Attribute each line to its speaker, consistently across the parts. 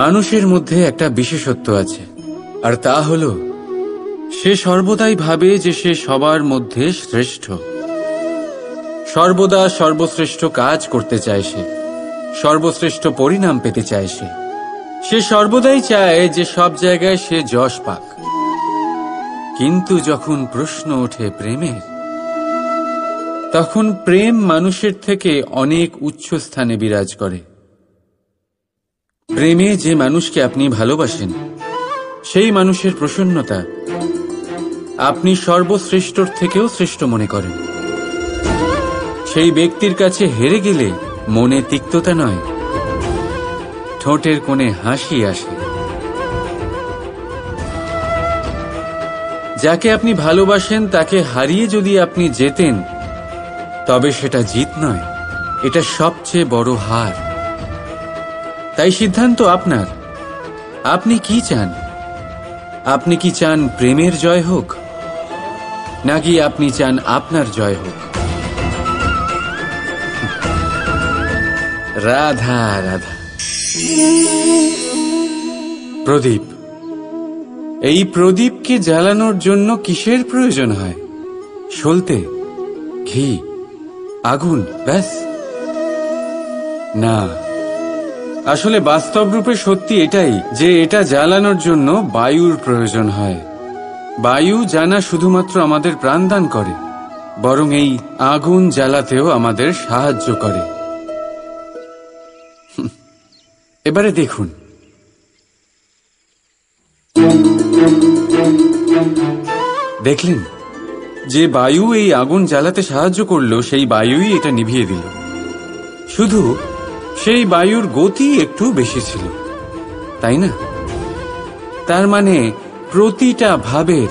Speaker 1: মানুষের মধ্যে একটা বিশেষত্ব আছে, আর তা হলো সে সর্বদাই ভাবে যে সে সবার মধ্যে শ্রেষ্ঠ। সর্বদা সর্বশ্রেষ্ঠ কাজ করতে চায়, সে সর্বশ্রেষ্ঠ পরিণাম পেতে চায়, সে সর্বদাই চায় যে সব জায়গায় সে যশ পাক। কিন্তু যখন প্রশ্ন ওঠে প্রেমের, তখন প্রেম মানুষের থেকে অনেক উচ্চ স্থানে বিরাজ করে। প্রেমে যে মানুষকে আপনি ভালোবাসেন, সেই মানুষের প্রসন্নতা আপনি সর্বশ্রেষ্ঠর থেকেও শ্রেষ্ঠ মনে করেন। সেই ব্যক্তির কাছে হেরে গেলে মনে তিক্ততা নয়, ঠোঁটের কোণে হাসি আসে। যাকে আপনি ভালোবাসেন তাকে হারিয়ে যদি আপনি জেতেন, তবে সেটা জিত নয়, এটা সবচেয়ে বড় হার। তাই সিদ্ধান্ত আপনার। আপনি কি চান? আপনি কি চান প্রেমের জয় হোক, নাকি আপনি চান আপনার জয় হোক? রাধা রাধা। প্রদীপ, এই প্রদীপকে জ্বালানোর জন্য কিসের প্রয়োজন হয়? সলতে, ঘি, আগুন, ব্যাস? না, আসলে বাস্তব রূপে সত্যি এটাই যে এটা জ্বালানোর জন্য বায়ুর প্রয়োজন হয়। বায়ু জানা শুধুমাত্র আমাদের প্রাণদান করে, বরং এই আগুন জ্বালাতেও আমাদের সাহায্য করে। এবারে দেখুন, দেখলেন যে বায়ু এই আগুন জ্বালাতে সাহায্য করলো, সেই বায়ুই এটা নিভিয়ে দিল। শুধু সেই বায়ুর গতি একটু বেশি ছিল, তাই না? তার মানে প্রতিটা ভাবের,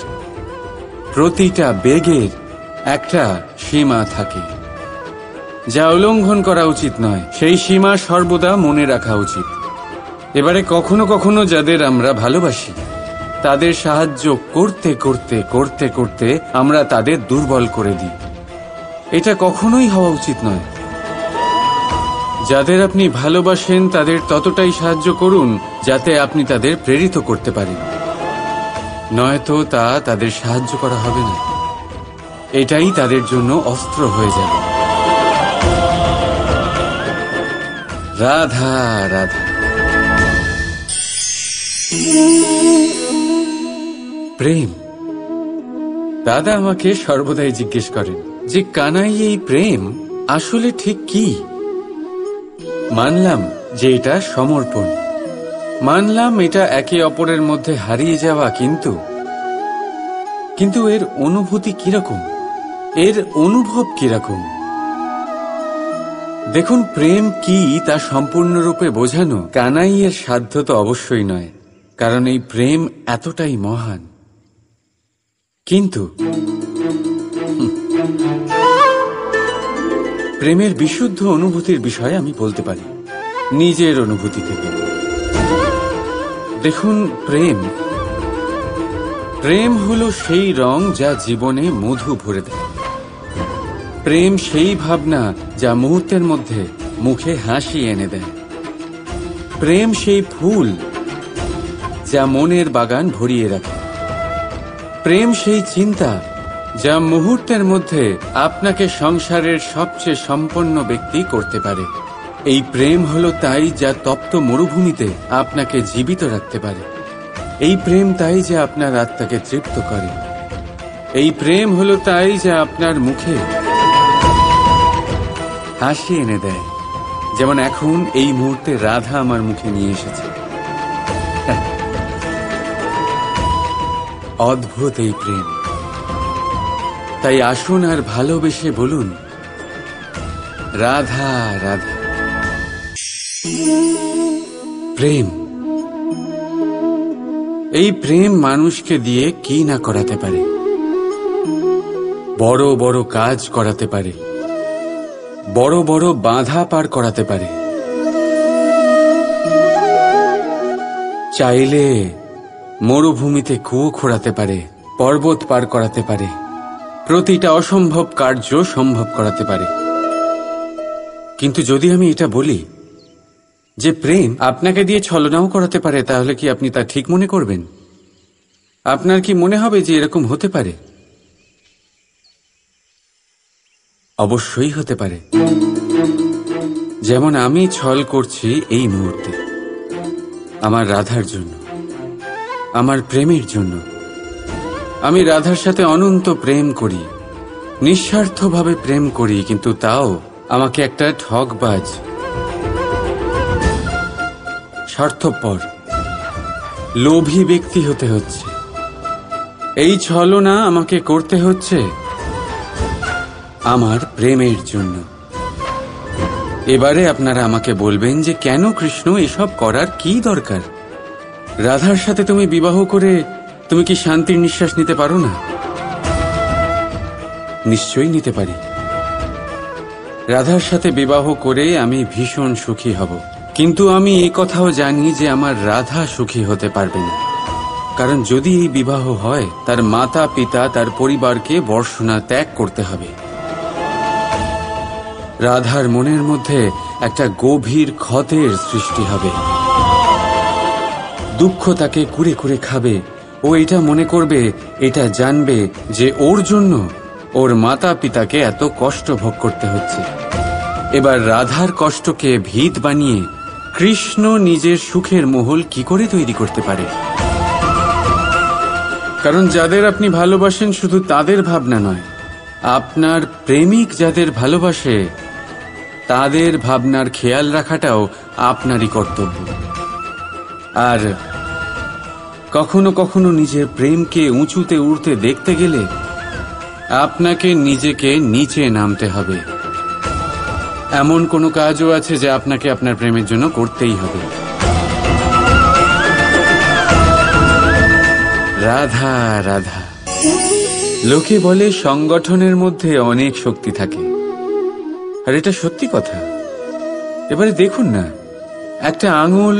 Speaker 1: প্রতিটা বেগের একটা সীমা থাকে, যা উল্লঙ্ঘন করা উচিত নয়। সেই সীমা সর্বদা মনে রাখা উচিত। এবারে কখনো কখনো যাদের আমরা ভালোবাসি, তাদের সাহায্য করতে করতে করতে করতে আমরা তাদের দুর্বল করে দিই। এটা কখনোই হওয়া উচিত নয়। যাদের আপনি ভালোবাসেন তাদের ততটাই সাহায্য করুন যাতে আপনি তাদের প্রেরিত করতে পারেন, নয়তো তা তাদের সাহায্য করা হবে না। এটাই তাদের জন্য অস্ত্র হয়ে যাবে। রাধা রাধা। প্রেম। দাদা আমাকে সর্বদাই জিজ্ঞেস করেন যে কানাই, এই প্রেম আসলে ঠিক কি? মানলাম যে এটা সমর্পণ, মানলাম এটা একে অপরের মধ্যে হারিয়ে যাওয়া, কিন্তু এর অনুভূতি কিরকম, এর অনুভব কিরকম? দেখুন, প্রেম কি তা সম্পূর্ণরূপে বোঝানো কানাইয়ের সাধ্য তো অবশ্যই নয়, কারণ এই প্রেম এতটাই মহান। কিন্তু প্রেমের বিশুদ্ধ অনুভূতির বিষয়ে আমি বলতে পারি নিজের অনুভূতি থেকে। দেখুন, প্রেম হলো সেই রং যা জীবনে মধু ভরে দেয়। প্রেম সেই ভাবনা যা মুহূর্তের মধ্যে মুখে হাসি এনে দেয়। প্রেম সেই ফুল যা মনের বাগান ভরিয়ে রাখে। প্রেম সেই চিন্তা যা মুহূর্তের মধ্যে আপনাকে সংসারের সবচেয়ে সম্পন্ন ব্যক্তি করতে পারে। এই প্রেম হলো তাই যা তপ্ত মরুভূমিতে আপনাকে জীবিত রাখতে পারে। এই প্রেম তাই যা আপনার আত্মাকে তৃপ্ত করে। এই প্রেম হলো তাই যা আপনার মুখে হাসি এনে দেয়, যেমন এখন এই মুহূর্তে রাধা আমার মুখে নিয়ে এসেছে। অদ্ভুত এই প্রেম। তাই আসুন আর ভালোবেসে বলুন, রাধা রাধা। প্রেম, এই প্রেম মানুষকে দিয়ে কি না করাতে পারে। বড় বড় কাজ করাতে পারে, বড় বড় বাধা পার করাতে পারে। চাইলে মরুভূমিতে কুয়ো খোঁড়াতে পারে, পর্বত পার করাতে পারে, প্রতিটা অসম্ভব কার্য সম্ভব করাতে পারে। কিন্তু যদি আমি এটা বলি যে প্রেম আপনাকে দিয়ে ছলনাও করাতে পারে, তাহলে কি আপনি তা ঠিক মনে করবেন? আপনার কি মনে হবে যে এরকম হতে পারে? অবশ্যই হতে পারে। যেমন আমি ছল করছি এই মুহূর্তে আমার রাধার জন্য, আমার প্রেমের জন্য। আমি রাধার সাথে অনন্ত প্রেম করি, নিঃস্বার্থভাবে প্রেম করি, কিন্তু তাও আমাকে একটা ঠকবাজ, স্বার্থপর, লোভী ব্যক্তি হতে হচ্ছে। এই ছলনা আমাকে করতে হচ্ছে আমার প্রেমের জন্য। এবারে আপনারা আমাকে বলবেন যে কেন কৃষ্ণ এসব করার কি দরকার? রাধার সাথে তুমি বিবাহ করে তুমি কি শান্তির নিঃশ্বাস নিতে পারো না? নিশ্চয়ই নিতে পারি। রাধার সাথে বিবাহ করে আমি ভীষণ সুখী হব, কিন্তু আমি এই কথাও জানি যে আমার রাধা সুখী হতে পারবে না। কারণ যদি এই বিবাহ হয়, তার মাতা পিতা, তার পরিবারকে বর্ষণা ত্যাগ করতে হবে। রাধার মনের মধ্যে একটা গভীর ক্ষতের সৃষ্টি হবে। দুঃখ তাকে কুরে কুরে খাবে। ও এটা মনে করবে, এটা জানবে যে ওর জন্য ওর মাতা পিতাকে এত কষ্ট ভোগ করতে হচ্ছে। এবার রাধার কষ্টকে ভিত বানিয়ে কৃষ্ণ নিজের সুখের মহল কি করে তৈরি করতে পারে? কারণ যাদের আপনি ভালোবাসেন শুধু তাদের ভাবনা নয়, আপনার প্রেমিক যাদের ভালোবাসে তাদের ভাবনার খেয়াল রাখাটাও আপনারই কর্তব্য। আর কখনো কখনো নিজের প্রেমকে উঁচুতে উঠতে দেখতে গেলে আপনাকে নিজেকে নিচে নামতে হবে। এমন কোনো কাজও আছে যা আপনাকে আপনার প্রেমের জন্য করতেই হবে। রাধা রাধা। লোকে বলে সংগঠনের মধ্যে অনেক শক্তি থাকে, আর এটা সত্যি কথা। এবারে দেখুন না, একটা আঙুল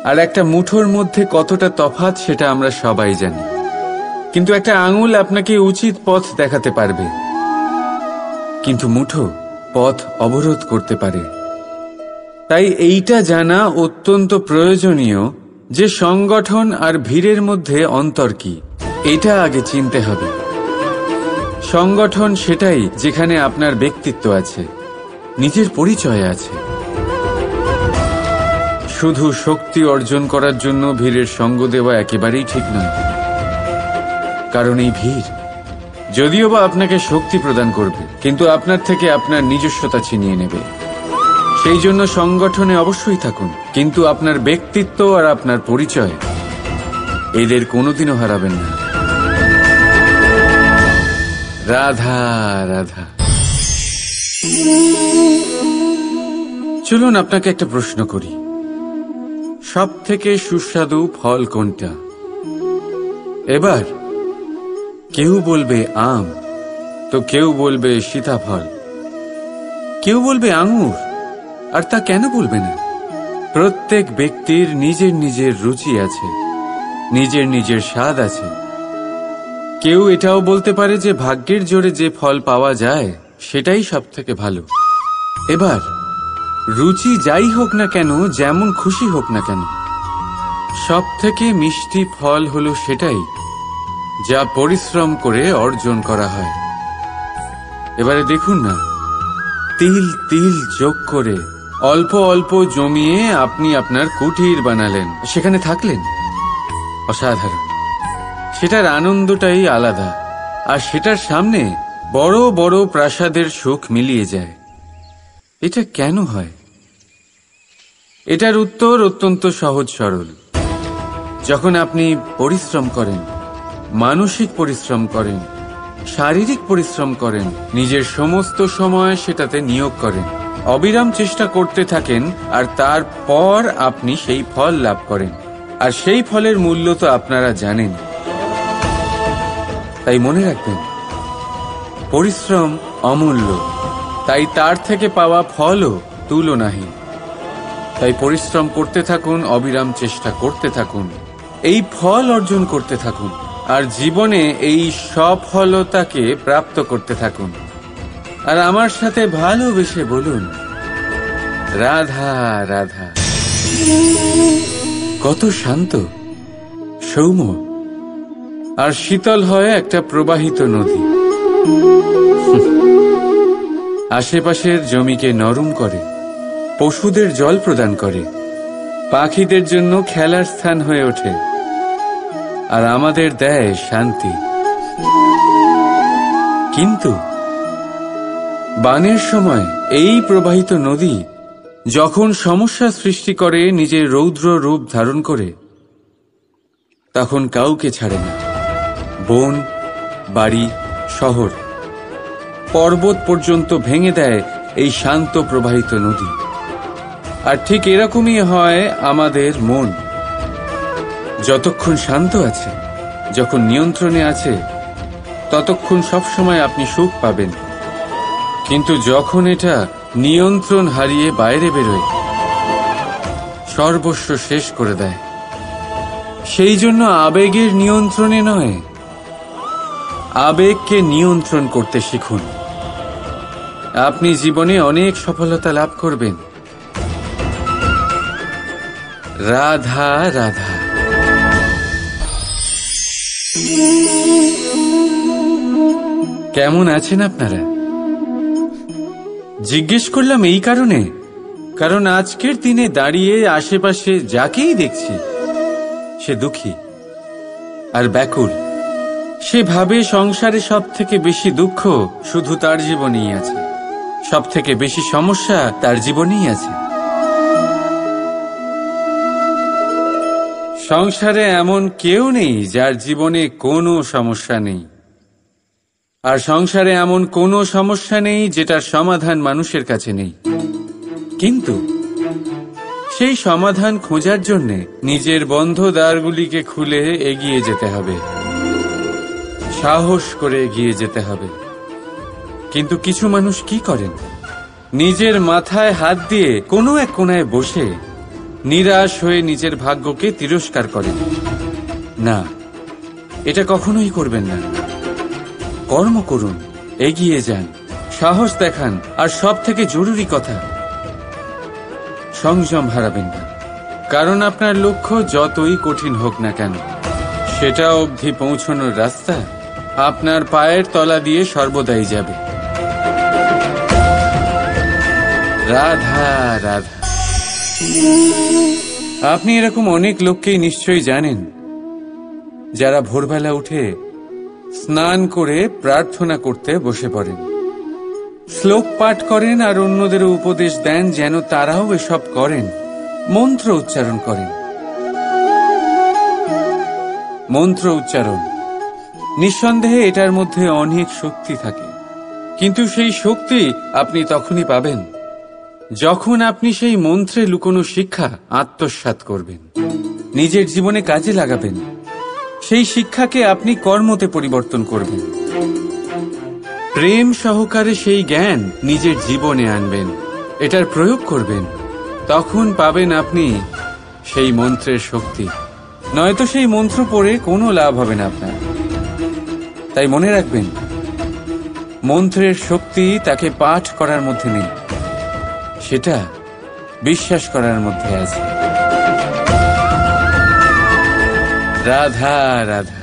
Speaker 1: আর একটা মুঠোর মধ্যে কতটা তফাৎ সেটা আমরা সবাই জানি। কিন্তু একটা আঙুল আপনাকে উচিত পথ দেখাতে পারবে, কিন্তু মুঠো পথ অবরোধ করতে পারে। তাই এইটা জানা অত্যন্ত প্রয়োজনীয় যে সংগঠন আর ভিড়ের মধ্যে অন্তর কি, এটা আগে চিনতে হবে। সংগঠন সেটাই যেখানে আপনার ব্যক্তিত্ব আছে, নিজের পরিচয় আছে। শুধু শক্তি অর্জন করার জন্য ভিড়ের সঙ্গ দেওয়া একেবারেই ঠিক নয়। কারণ এই ভিড় যদিও বা আপনাকে শক্তি প্রদান করবে, কিন্তু আপনার থেকে আপনার নিজস্বতা ছিনিয়ে নেবে। সেই জন্য সংগঠনে অবশ্যই থাকুন, কিন্তু আপনার ব্যক্তিত্ব আর আপনার পরিচয় এদের কোনোদিনও হারাবেন না। রাধা রাধা। চলুন আপনাকে একটা প্রশ্ন করি, সব থেকে সুস্বাদু ফল কোনটা? এবার কেউ বলবে আম, তো কেউ বলবে সীতাফল, কেউ বলবে আঙুর। আর তা কেন বলবে না? প্রত্যেক ব্যক্তির নিজের নিজের রুচি আছে, নিজের নিজের স্বাদ আছে। কেউ এটাও বলতে পারে যে ভাগ্যের জোরে যে ফল পাওয়া যায় সেটাই সব থেকে ভালো। এবার রুচি যাই হোক না কেন, যেমন খুশি হোক না কেন, সব থেকে মিষ্টি ফল হলো সেটাই যা পরিশ্রম করে অর্জন করা হয়। এবারে দেখুন না, তিল তিল যোগ করে অল্প অল্প জমিয়ে আপনি আপনার কুটির বানালেন, সেখানে থাকলেন। অসাধারণ। সেটার আনন্দটাই আলাদা, আর সেটার সামনে বড় বড় প্রাসাদের সুখ মিলিয়ে যায়। এটা কেন হয়? এটার উত্তর অত্যন্ত সহজ সরল। যখন আপনি পরিশ্রম করেন, মানসিক পরিশ্রম করেন, শারীরিক পরিশ্রম করেন, নিজের সমস্ত সময় সেটাতে নিয়োগ করেন, অবিরাম চেষ্টা করতে থাকেন, আর তারপর আপনি সেই ফল লাভ করেন। আর সেই ফলের মূল্য তো আপনারা জানেন। তাই মনে রাখবেন, পরিশ্রম অমূল্য, তাই তার থেকে পাওয়া ফলও তুলনাহীন। তাই পরিশ্রম করতে থাকুন, অবিরাম চেষ্টা করতে থাকুন, এই ফল অর্জন করতে থাকুন, আর জীবনে এই সফলতাকে প্রাপ্ত করতে থাকুন। আর আমার সাথে ভালোবেসে বলুন, রাধা রাধা। কত শান্ত, সৌম্য আর শীতল হয় একটা প্রবাহিত নদী। আশেপাশের জমিকে নরম করে, পশুদের জল প্রদান করে, পাখিদের জন্য খেলার স্থান হয়ে ওঠে, আর আমাদের দেয় শান্তি। কিন্তু বানের সময় এই প্রবাহিত নদী যখন সমস্যা সৃষ্টি করে, নিজের রৌদ্র রূপ ধারণ করে, তখন কাউকে ছাড়ে না। বন, বাড়ি, শহর, পর্বত পর্যন্ত ভেঙে দেয় এই শান্ত প্রবাহিত নদী। আর ঠিক এরকমই হয় আমাদের মন। যতক্ষণ শান্ত আছে, যখন নিয়ন্ত্রণে আছে, ততক্ষণ সবসময় আপনি সুখ পাবেন। কিন্তু যখন এটা নিয়ন্ত্রণ হারিয়ে বাইরে বেরোয়, সর্বস্ব শেষ করে দেয়। সেই জন্য আবেগের নিয়ন্ত্রণে নয়, আবেগকে নিয়ন্ত্রণ করতে শিখুন। আপনি জীবনে অনেক সফলতা লাভ করবেন। রাধা রাধা। কেমন আছেন আপনারা? জিজ্ঞেস করলাম এই কারণে, কারণ আজকের দিনে দাঁড়িয়ে আশেপাশে যাকেই দেখছি সে দুঃখী আর ব্যাকুল। সে ভাবে সংসারে সব থেকে বেশি দুঃখ শুধু তার জীবনেই আছে, সব থেকে বেশি সমস্যা তার জীবনেই আছে। সংসারে এমন কেউ নেই যার জীবনে কোনো সমস্যা নেই, আর সংসারে এমন কোনো সমস্যা নেই যেটার সমাধান মানুষের কাছে নেই। কিন্তু সেই সমাধান খোঁজার জন্য নিজের বন্ধ দ্বারগুলিকে খুলে এগিয়ে যেতে হবে, সাহস করে এগিয়ে যেতে হবে। কিন্তু কিছু মানুষ কি করেন? নিজের মাথায় হাত দিয়ে কোনো এক কোণায় বসে নিরাশ হয়ে নিজের ভাগ্যকে তিরস্কার করেন। না, এটা কখনোই করবেন না। কর্ম করুন, এগিয়ে যান, সাহস দেখান, আর সব থেকে জরুরি কথা, সংযম হারাবেন না। কারণ আপনার লক্ষ্য যতই কঠিন হোক না কেন, সেটা অবধি পৌঁছানোর রাস্তা আপনার পায়ের তলা দিয়ে সর্বদাই যাবে। রাধা রাধা। আপনি এরকম অনেক লোককেই নিশ্চয়ই জানেন যারা ভোরবেলা উঠে স্নান করে প্রার্থনা করতে বসে পড়েন, শ্লোক পাঠ করেন আর অন্যদের উপদেশ দেন যেন তারাও এসব করেন, মন্ত্র উচ্চারণ করেন। মন্ত্র উচ্চারণ, নিঃসন্দেহে এটার মধ্যে অনেক শক্তি থাকে। কিন্তু সেই শক্তি আপনি তখনই পাবেন যখন আপনি সেই মন্ত্রে লুকোনো শিক্ষা আত্মসাৎ করবেন, নিজের জীবনে কাজে লাগাবেন। সেই শিক্ষাকে আপনি কর্মতে পরিবর্তন করবেন, প্রেম সহকারে সেই জ্ঞান নিজের জীবনে আনবেন, এটার প্রয়োগ করবেন। তখন পাবেন আপনি সেই মন্ত্রের শক্তি। নয়তো সেই মন্ত্র পড়ে কোনো লাভ হবে না আপনার। তাই মনে রাখবেন, মন্ত্রের শক্তি তাকে পাঠ করার মধ্যে নেই, সেটা বিশ্বাস করার মধ্যে আছে। রাধা রাধা।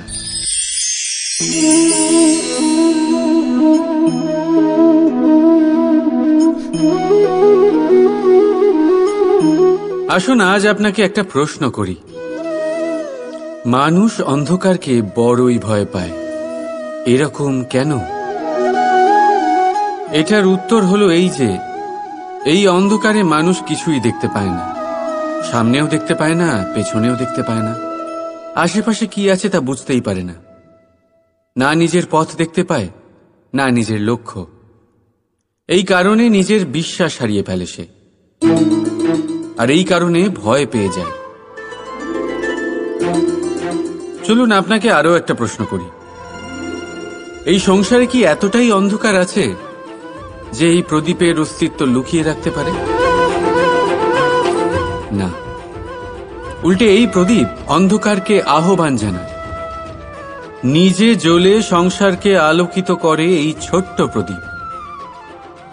Speaker 1: আসুন আজ আপনাকে একটা প্রশ্ন করি। মানুষ অন্ধকারকে বড়ই ভয় পায়, এরকম কেন? এটার উত্তর হলো এই যে এই অন্ধকারে মানুষ কিছুই দেখতে পায় না, সামনেও দেখতে পায় না, পেছনেও দেখতে পায় না, আশেপাশে কি আছে তা বুঝতেই পারে না। না নিজের পথ দেখতে পায়, না নিজের লক্ষ্য। এই কারণে নিজের বিশ্বাস হারিয়ে ফেলে সে, আর এই কারণে ভয় পেয়ে যায়। চলুন আপনাকে আরো একটা প্রশ্ন করি। এই সংসারে কি এতটাই অন্ধকার আছে যে এই প্রদীপের অস্তিত্ব লুকিয়ে রাখতে পারে? না, উল্টে এই প্রদীপ অন্ধকারকে আহ্বান জানায়। নিজে জ্বলে সংসারকে আলোকিত করে এই ছোট্ট প্রদীপ।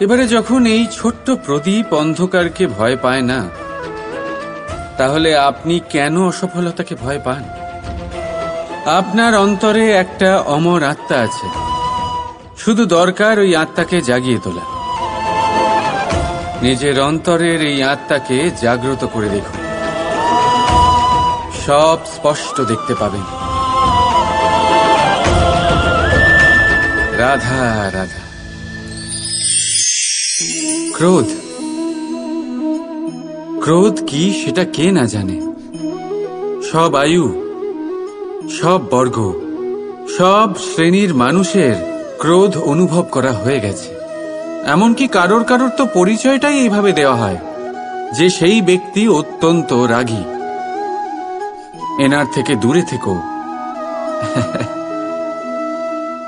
Speaker 1: এবারে যখন এই ছোট্ট প্রদীপ অন্ধকারকে ভয় পায় না, তাহলে আপনি কেন অসফলতাকে ভয় পান? আপনার অন্তরে একটা অমর আত্মা আছে, শুধু দরকার ওই আত্মাকে জাগিয়ে তোলা। নিজের অন্তরের এই আত্মাকে জাগ্রত করে দেখুন, সব স্পষ্ট দেখতে পাবেন। রাধা রাধা। ক্রোধ, ক্রোধ কি সেটা কে না জানে? সব আয়ু, সব বর্গ, সব শ্রেণীর মানুষের ক্রোধ অনুভব করা হয়ে গেছে। এমনকি কারোর কারোর তো পরিচয়টাই এইভাবে দেওয়া হয় যে সেই ব্যক্তি অত্যন্ত রাগী, এনার থেকে দূরে থেকো।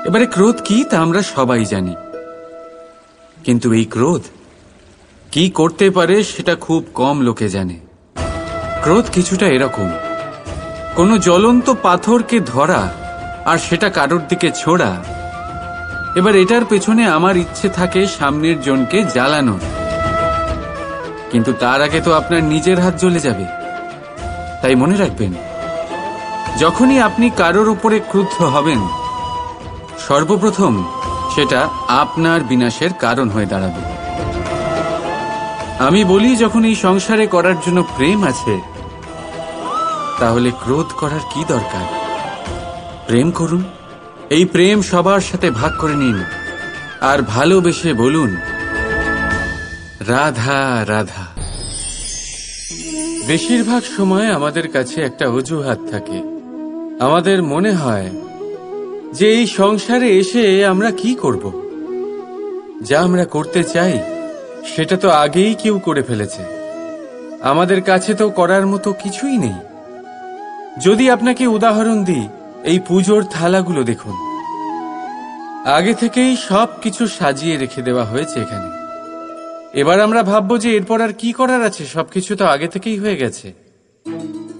Speaker 1: এবারে ক্রোধ কি তা আমরা সবাই জানি, কিন্তু এই ক্রোধ কি করতে পারে সেটা খুব কম লোকে জানে। ক্রোধ কিছুটা এরকম, কোনো জ্বলন্ত পাথরকে ধরা আর সেটা কারোর দিকে ছোড়া। এবার এটার পেছনে আমার ইচ্ছে থাকে সামনের জনকে জ্বালানো, কিন্তু তার আগে তো আপনার নিজের হাত জ্বলে যাবে। তাই মনে রাখবেন, যখনই আপনি কারোর উপরে ক্রুদ্ধ হবেন, সর্বপ্রথম সেটা আপনার বিনাশের কারণ হয়ে দাঁড়াবে। আমি বলি, যখন এই সংসারে করার জন্য প্রেম আছে, তাহলে ক্রোধ করার কি দরকার? প্রেম করুন, এই প্রেম সবার সাথে ভাগ করে নিন আর ভালোবেসে বলুন রাধা রাধা। বেশিরভাগ সময় আমাদের কাছে একটা অজুহাত থাকে। আমাদের মনে হয় যে এই সংসারে এসে আমরা কি করব? যা আমরা করতে চাই সেটা তো আগেই কেউ করে ফেলেছে, আমাদের কাছে তো করার মতো কিছুই নেই। যদি আপনাকে উদাহরণ দিই, এই পুজোর থালাগুলো দেখুন, আগে থেকেই সব কিছু সাজিয়ে রেখে দেওয়া হয়েছে এখানে। এবার আমরা ভাববো যে এরপর আর কি করার আছে, সবকিছু তো আগে থেকেই হয়ে গেছে।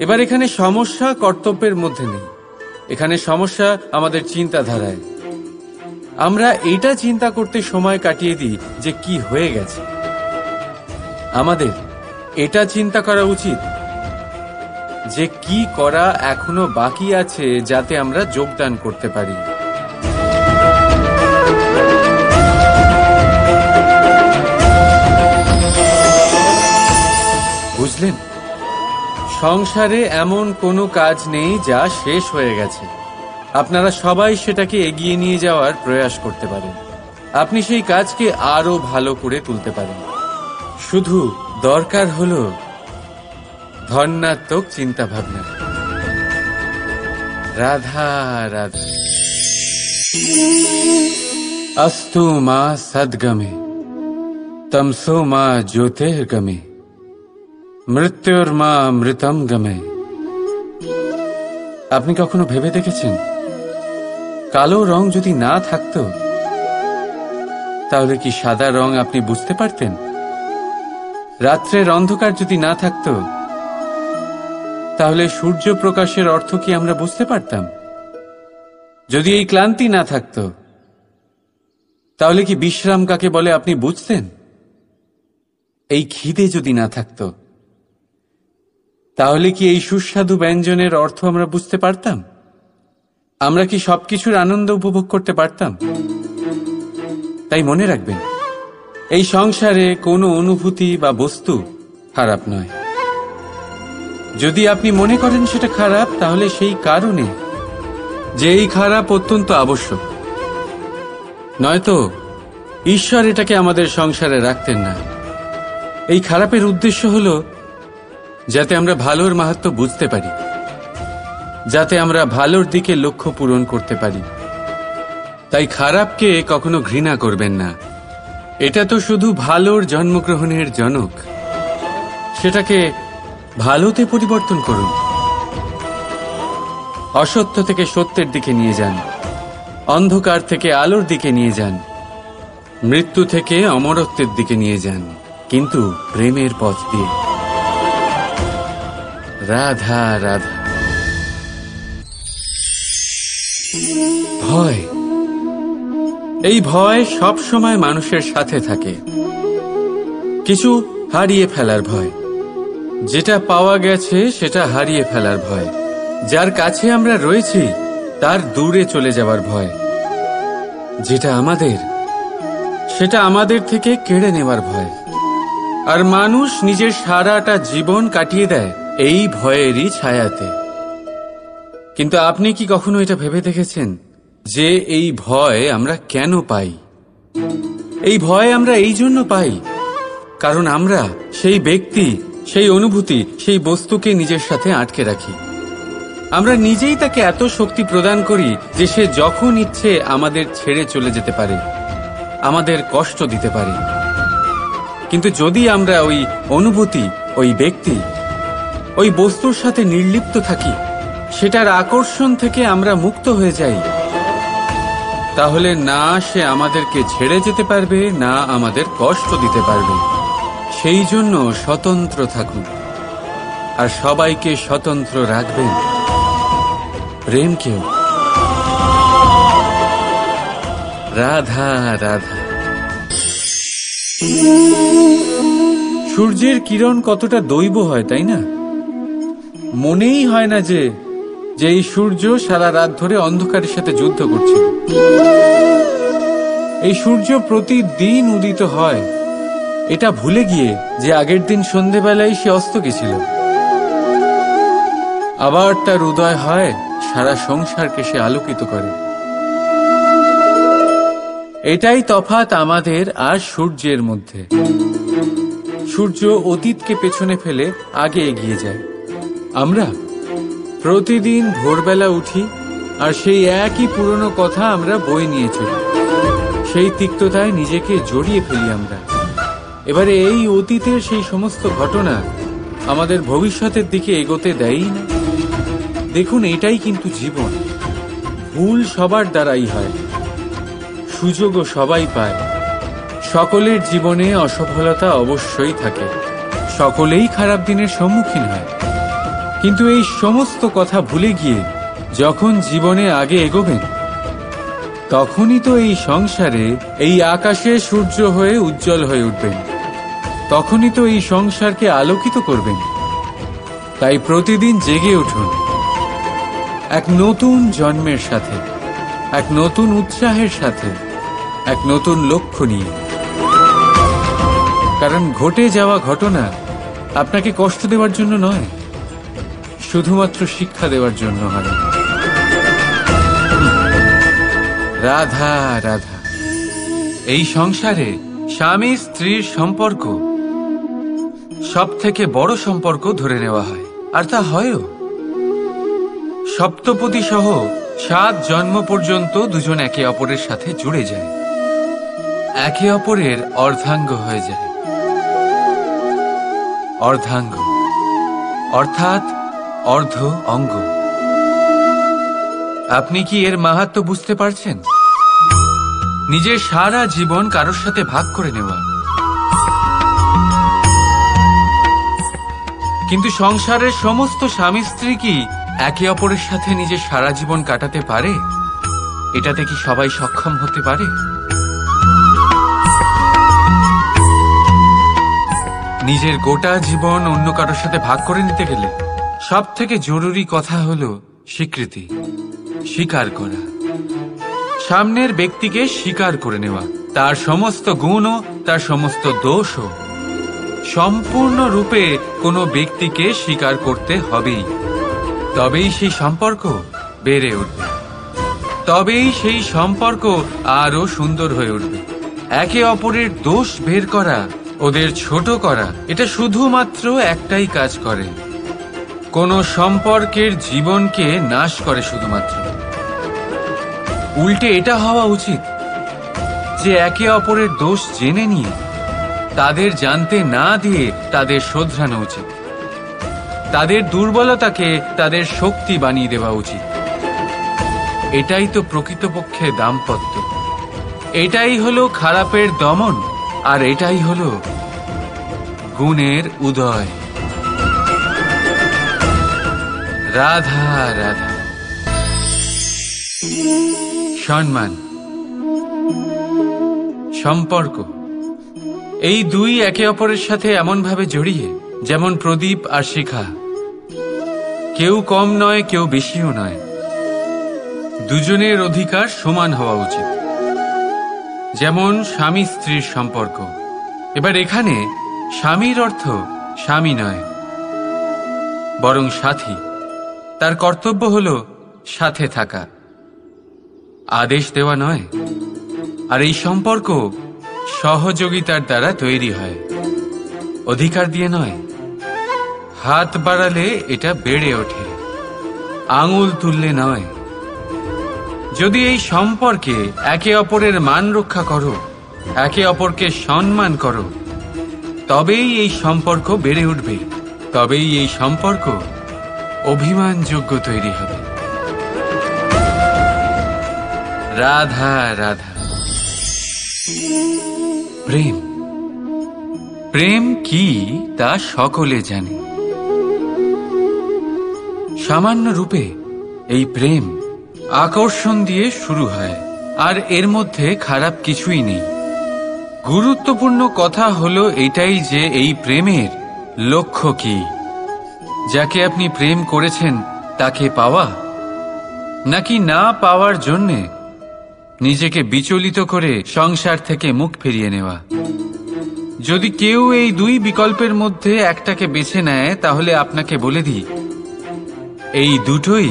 Speaker 1: এবার এখানে সমস্যা কর্তব্যের মধ্যে নেই, এখানে সমস্যা আমাদের চিন্তাধারায়। আমরা এইটা চিন্তা করতে সময় কাটিয়ে দিই যে কি হয়ে গেছে। আমাদের এটা চিন্তা করা উচিত যে কি করা এখনো বাকি আছে, যাতে আমরা যোগদান করতে পারি। বুঝলেন, সংসারে এমন কোনো কাজ নেই যা শেষ হয়ে গেছে। আপনারা সবাই সেটাকে এগিয়ে নিয়ে যাওয়ার প্রয়াস করতে পারেন। আপনি সেই কাজকে আরো ভালো করে তুলতে পারেন। শুধু দরকার হলো ধন্যাত্মক চিন্তা ভাবনা। রাধা রাধা। अस्तु मा सद्गमे तमसो मा ज्योतिर्गमे মৃত্যুর্মা মৃতম গমে। আপনি কখনো ভেবে দেখেছেন, কালো রং যদি না থাকতো তাহলে কি সাদা রং আপনি বুঝতে পারতেন? রাত্রের অন্ধকার যদি না থাকতো তাহলে সূর্য প্রকাশের অর্থ কি আমরা বুঝতে পারতাম? যদি এই ক্লান্তি না থাকতো তাহলে কি বিশ্রাম কাকে বলে আপনি বুঝতেন? এই খিদে যদি না থাকতো তাহলে কি এই সুস্বাদু ব্যঞ্জনের অর্থ আমরা বুঝতে পারতাম? আমরা কি সবকিছুর আনন্দ উপভোগ করতে পারতাম? তাই মনে রাখবেন, এই সংসারে কোনো অনুভূতি বা বস্তু খারাপ নয়। যদি আপনি মনে করেন সেটা খারাপ, তাহলে সেই কারণে যে এই খারাপ অত্যন্ত আবশ্যক, নয়তো ঈশ্বর এটাকে আমাদের সংসারে রাখতেন না। এই খারাপের উদ্দেশ্য হলো যাতে আমরা ভালোর মাহাত্ম্য বুঝতে পারি, যাতে আমরা ভালোর দিকে লক্ষ্য পূরণ করতে পারি। তাই খারাপকে কখনো ঘৃণা করবেন না। এটা তো শুধু ভালোর জন্মগ্রহণের জনক, সেটাকে ভালোতে পরিবর্তন করুন। অসত্য থেকে সত্যের দিকে নিয়ে যান, অন্ধকার থেকে আলোর দিকে নিয়ে যান, মৃত্যু থেকে অমরত্বের দিকে নিয়ে যান, কিন্তু প্রেমের পথ দিয়ে। রাধা রাধা। ভয়, এই ভয় সব সময় মানুষের সাথে থাকে। কিছু হারিয়ে ফেলার ভয়, যেটা পাওয়া গেছে সেটা হারিয়ে ফেলার ভয়, যার কাছে আমরা রয়েছি তার দূরে চলে যাওয়ার ভয়, যেটা আমাদের সেটা আমাদের থেকে কেড়ে নেওয়ার ভয়। আর মানুষ নিজের সারাটা জীবন কাটিয়ে দেয় এই ভয়েরই ছায়াতে। কিন্তু আপনি কি কখনো এটা ভেবে দেখেছেন যে এই ভয় আমরা কেন পাই? এই ভয় আমরা এই জন্য পাই কারণ আমরা সেই ব্যক্তি, সেই অনুভূতি, সেই বস্তুকে নিজের সাথে আটকে রাখি। আমরা নিজেই তাকে এত শক্তি প্রদান করি যে সে যখন ইচ্ছে আমাদের ছেড়ে চলে যেতে পারে, আমাদের কষ্ট দিতে পারে। কিন্তু যদি আমরা ওই অনুভূতি, ওই ব্যক্তি, ওই বস্তুর সাথে নির্লিপ্ত থাকি, সেটার আকর্ষণ থেকে আমরা মুক্ত হয়ে যাই, তাহলে না সে আমাদেরকে ছেড়ে যেতে পারবে, না আমাদের কষ্ট দিতে পারবে। সেই জন্য স্বতন্ত্র থাকুন, আর সবাইকে স্বতন্ত্র রাখবেন, প্রেমকেও। রাধা রাধা। সূর্যের কিরণ কতটা দৈব হয়, তাই না? মনেই হয় না যে এই সূর্য সারা রাত ধরে অন্ধকারের সাথে যুদ্ধ করছিল। এই সূর্য প্রতিদিন উদিত হয়, এটা ভুলে গিয়ে যে আগের দিন সন্ধেবেলায় সে অস্ত গেছিল। আবার তার উদয় হয়, সারা সংসারকে সে আলোকিত করে। এটাই তফাৎ আমাদের আর সূর্যের মধ্যে। সূর্য অতীতকে পেছনে ফেলে আগে এগিয়ে যায়। আমরা প্রতিদিন ভোরবেলা উঠি আর সেই একই পুরনো কথা আমরা বয়ে নিয়ে চলি। সেই তিক্ততায় নিজেকে জড়িয়ে ফেলি আমরা। এবারে এই অতীতের সেই সমস্ত ঘটনা আমাদের ভবিষ্যতের দিকে এগোতে দেয়ই না। দেখুন, এটাই কিন্তু জীবন। ভুল সবার দ্বারাই হয়, সুযোগও সবাই পায়। সকলের জীবনে অসফলতা অবশ্যই থাকে, সকলেই খারাপ দিনের সম্মুখীন হয়। কিন্তু এই সমস্ত কথা ভুলে গিয়ে যখন জীবনে আগে এগোবেন, তখনই তো এই সংসারে, এই আকাশে সূর্য হয়ে উজ্জ্বল হয়ে উঠবেন। তখনই তো এই সংসারকে আলোকিত করবেন। তাই প্রতিদিন জেগে উঠুন, এক নতুন জন্মের সাথে, এক নতুন উৎসাহের সাথে, এক নতুন লক্ষ্য নিয়ে। কারণ ঘটে যাওয়া ঘটনা আপনাকে কষ্ট দেওয়ার জন্য নয়, শুধুমাত্র শিক্ষা দেওয়ার জন্য হয়। রাধা রাধা। এই সংসারে স্বামী স্ত্রীর সম্পর্ক সব থেকে বড় সম্পর্ক ধরে নেওয়া হয়, আর তা হয়ও। সপ্তপদী সহ 7 জন্ম পর্যন্ত দুজন একে অপরের সাথে জুড়ে যায়, একে অপরের অর্ধাঙ্গ হয়ে যায়। অর্ধাঙ্গ অর্থাৎ অর্ধ অঙ্গ। আপনি কি এর মাহাত্ম্য বুঝতে পারছেন? নিজের সারা জীবন কারোর সাথে ভাগ করে নেওয়া। কিন্তু সংসারের সমস্ত স্বামী স্ত্রী কি একে অপরের সাথে নিজের সারা জীবন কাটাতে পারে? এটাতে কি সবাই সক্ষম হতে পারে? নিজের গোটা জীবন অন্য কারোর সাথে ভাগ করে নিতে গেলে সব থেকে জরুরি কথা হলো স্বীকৃতি, স্বীকার করা। সামনের ব্যক্তিকে স্বীকার করে নেওয়া, তার সমস্ত গুণও, তার সমস্ত দোষও। সম্পূর্ণরূপে কোনো ব্যক্তিকে স্বীকার করতে হবেই, তবেই সেই সম্পর্ক বেড়ে উঠবে, তবেই সেই সম্পর্ক আরো সুন্দর হয়ে উঠবে। একে অপরের দোষ বের করা, ওদের ছোট করা, এটা শুধুমাত্র একটাই কাজ করে, কোন সম্পর্কের জীবনকে নাশ করে শুধুমাত্র। উল্টে এটা হওয়া উচিত যে একে অপরের দোষ জেনে নিয়ে তাদের জানতে না দিয়ে তাদের শোধরানো উচিত। তাদের দুর্বলতাকে তাদের শক্তি বানিয়ে দেওয়া উচিত। এটাই তো প্রকৃতপক্ষে দাম্পত্য। এটাই হলো খারাপের দমন, আর এটাই হলো গুণের উদয়। রাধা রাধা। সম্মান, সম্পর্ক, এই দুই একে অপরের সাথে এমন ভাবে জড়িয়ে যেমন প্রদীপ আর শিখা, কেউ কম নয় কেউ বেশিও নয়, দুজনের অধিকার সমান হওয়া উচিত। যেমন স্বামী স্ত্রীর সম্পর্ক। এবার এখানে স্বামীর অর্থ স্বামী নয়, বরং সাথী। তার কর্তব্য হল সাথে থাকা, আদেশ দেওয়া নয়। আর এই সম্পর্ক সহযোগিতার দ্বারা তৈরি হয়, অধিকার দিয়ে নয়। হাত বাড়ালে এটা বেড়ে ওঠে, আঙুল তুললে নয়। যদি এই সম্পর্কে একে অপরের মান রক্ষা করো, একে অপরকে সম্মান করো, তবেই এই সম্পর্ক বেড়ে উঠবে, তবেই এই সম্পর্ক অভিমানযোগ্য তৈরি হবে। রাধা রাধা। প্রেম, প্রেম কি তা সকলে জানে। সামান্য রূপে এই প্রেম আকর্ষণ দিয়ে শুরু হয়, আর এর মধ্যে খারাপ কিছুই নেই। গুরুত্বপূর্ণ কথা হলো এটাই যে এই প্রেমের লক্ষ্য কি। যাকে আপনি প্রেম করেছেন তাকে পাওয়া, নাকি না পাওয়ার জন্যে নিজেকে বিচলিত করে সংসার থেকে মুখ ফিরিয়ে নেওয়া। যদি কেউ এই দুই বিকল্পের মধ্যে একটাকে বেছে নেয়, তাহলে আপনাকে বলে দিই, এই দুটোই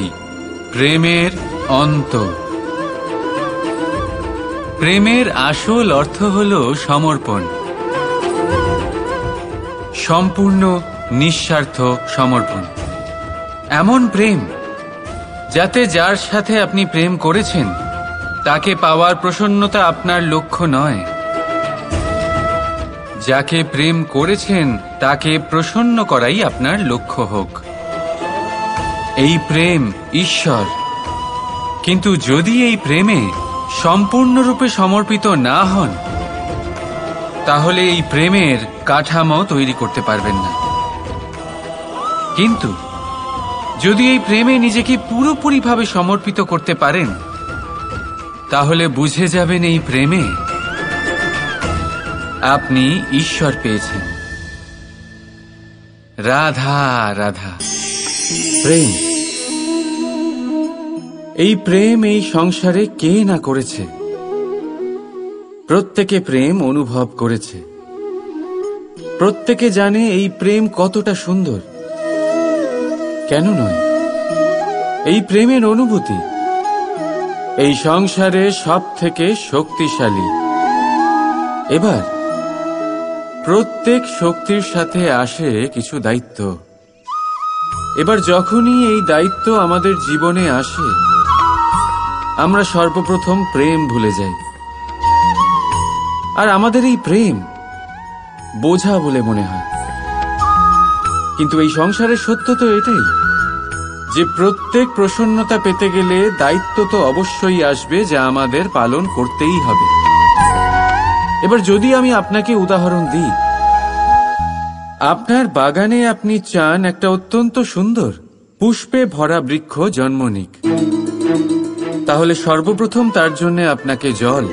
Speaker 1: প্রেমের অন্ত। প্রেমের আসল অর্থ হল সমর্পণ, সম্পূর্ণ নিঃস্বার্থ সমর্পণ। এমন প্রেম যাতে যার সাথে আপনি প্রেম করেছেন তাকে পাওয়ার প্রসন্নতা আপনার লক্ষ্য নয়, যাকে প্রেম করেছেন তাকে প্রসন্ন করাই আপনার লক্ষ্য হোক। এই প্রেম ঈশ্বর। কিন্তু যদি এই প্রেমে সম্পূর্ণরূপে সমর্পিত না হন, তাহলে এই প্রেমের কাঠামো তৈরি করতে পারবেন না। কিন্তু যদি এই প্রেমে নিজেকে পুরোপুরিভাবে সমর্পিত করতে পারেন, তাহলে বুঝে যাবেন এই প্রেমে আপনি ঈশ্বর পেয়েছেন। রাধা রাধা। প্রেম, এই প্রেম এই সংসারে কে না করেছে। প্রত্যেকে প্রেম অনুভব করেছে, প্রত্যেকে জানে এই প্রেম কতটা সুন্দর। কেন নয়? এই প্রেমের অনুভূতি এই সংসারে সব থেকে শক্তিশালী। এবার প্রত্যেক শক্তির সাথে আসে কিছু দায়িত্ব। এবার যখনই এই দায়িত্ব আমাদের জীবনে আসে, আমরা সর্বপ্রথম প্রেম ভুলে যাই। আর আমাদের এই প্রেম বোঝা বলে মনে হয়। কিন্তু এই সংসারের সত্য তো এটাই যে প্রত্যেক প্রসন্নতা পেতে গেলে দায়িত্ব তো অবশ্যই আসবে, যা আমাদের পালন করতেই হবে। এবার যদি আমি আপনাকে উদাহরণ দিই, আপনার বাগানে আপনি চান একটা অত্যন্ত সুন্দর পুষ্পে ভরা বৃক্ষ জন্ম নিক, তাহলে সর্বপ্রথম তার জন্য আপনাকে জল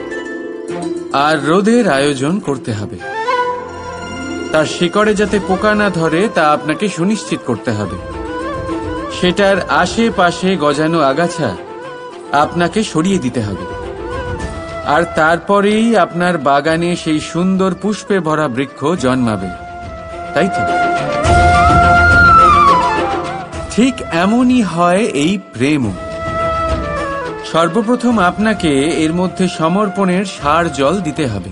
Speaker 1: আর রোদের আয়োজন করতে হবে। তার শিকড়ে যাতে পোকা না ধরে তা আপনাকে সুনিশ্চিত করতে হবে। সেটার আশেপাশে গজানো আগাছা আপনাকে সরিয়ে দিতে হবে। আর তারপরেই আপনার বাগানে সেই সুন্দর পুষ্পে ভরা বৃক্ষ জন্মাবে, তাই তো? ঠিক এমনই হয় এই প্রেমও। সর্বপ্রথম আপনাকে এর মধ্যে সমর্পণের সার জল দিতে হবে।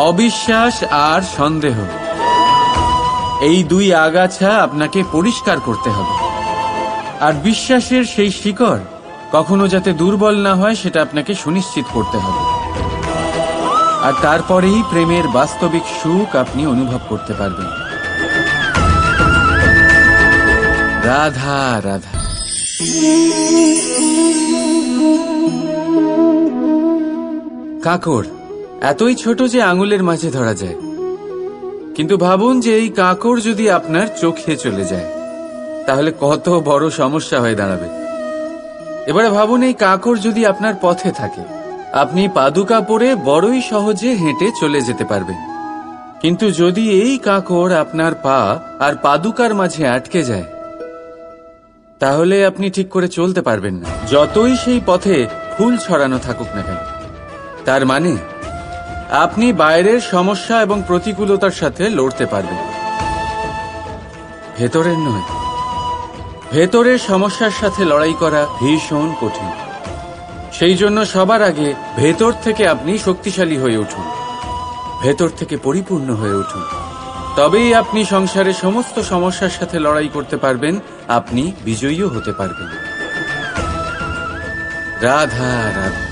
Speaker 1: অবিশ্বাস আর সন্দেহ, এই দুই আগাছা আপনাকে পরিষ্কার করতে হবে। আর বিশ্বাসের সেই শিকড় কখনো যাতে দুর্বল না হয় সেটা আপনাকে সুনিশ্চিত করতে হবে। আর তারপরেই প্রেমের বাস্তবিক সুখ আপনি অনুভব করতে পারবেন। রাধা রাধা। কাঁকড় এতই ছোট যে আঙুলের মাঝে ধরা যায়, কিন্তু ভাবুন যে এই কাঁকড় যদি আপনার চোখে চলে যায়, তাহলে কত বড় সমস্যা হয়ে দাঁড়াবে। এবারে ভাবুন এই কাঁকড় যদি আপনার পথে থাকে, আপনি পাদুকা পরে বড়ই সহজে হেঁটে চলে যেতে পারবেন। কিন্তু যদি এই কাঁকড় আপনার পা আর পাদুকার মাঝে আটকে যায়, তাহলে আপনি ঠিক করে চলতে পারবেন না, যতই সেই পথে ফুল ছড়ানো থাকুক না কেন। তার মানে আপনি বাইরের সমস্যা এবং প্রতিকূলতার সাথে লড়তে পারবেন, ভেতরের নয়। ভেতরের সমস্যার সাথে লড়াই করা ভীষণ কঠিন। সেই জন্য সবার আগে ভেতর থেকে আপনি শক্তিশালী হয়ে উঠুন, ভেতর থেকে পরিপূর্ণ হয়ে উঠুন। তবেই আপনি সংসারের সমস্ত সমস্যার সাথে লড়াই করতে পারবেন, আপনি বিজয়ীও হতে পারবেন। রাধা রাধা।